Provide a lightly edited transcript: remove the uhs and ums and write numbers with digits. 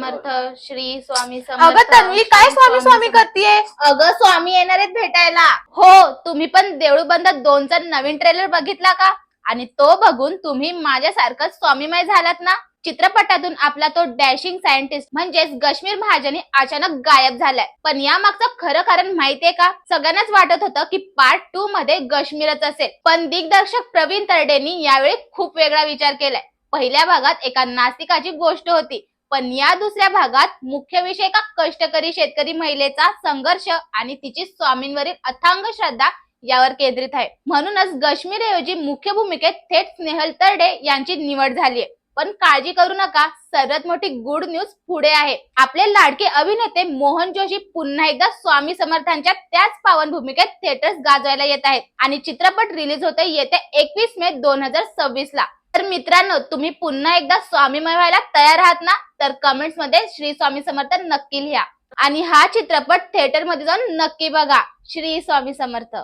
समर्थ. श्री स्वामी अगं समर्थ. तन्वी काय स्वामी स्वामी करतीये? अगं स्वामी येणार आहेत भेटायला. हो, तुम्ही पण देऊळ बंद 2चा नवीन ट्रेलर बघितला का? आणि तो बघून तुम्ही माझ्यासारखं स्वामीमय झालात ना? चित्रपटातून आपला तो डॅशिंग सायंटिस्ट म्हणजेच गश्मीर महाजनी अचानक गायब झालाय. पण यामागचं खरं कारण माहितीये का? सगळ्यांनाच वाटत होतं की पार्ट 2 मध्ये गश्मीरच असेल, पण दिग्दर्शक प्रवीण तरडेंनी यावेळी खूप वेगळा विचार केलाय. पहिल्या भागात एका नास्तिकाची गोष्ट होती, पण या दुसऱ्या भागात मुख्य विषय एका कष्टकरी शेतकरी महिलेचा संघर्ष आणि तिची स्वामींवरील अथांग श्रद्धा यावर केंद्रित आहे. म्हणूनच गश्मीरऐवजी मुख्य भूमिकेत थेट स्नेहल तरडे यांची निवड झालीय. पण काळजी करू नका, सर्वात मोठी गुड न्यूज पुढे आहे. आपले लाडके अभिनेते मोहन जोशी पुन्हा एकदा स्वामी समर्थांच्या त्याच पावन भूमिकेत थिएटर्स गाजवायला येत आहेत आणि चित्रपट रिलीज होते येत्या 21 मे 2026 ला. तर मित्रांनो, तुम्ही पुन्हा एकदा स्वामीमय व्हायला तयार आहात ना? तर कमेंट्स मध्ये श्री स्वामी समर्थ नक्की लिहा आणि हा चित्रपट थिएटर मध्ये जाऊन नक्की बघा. श्री स्वामी समर्थ.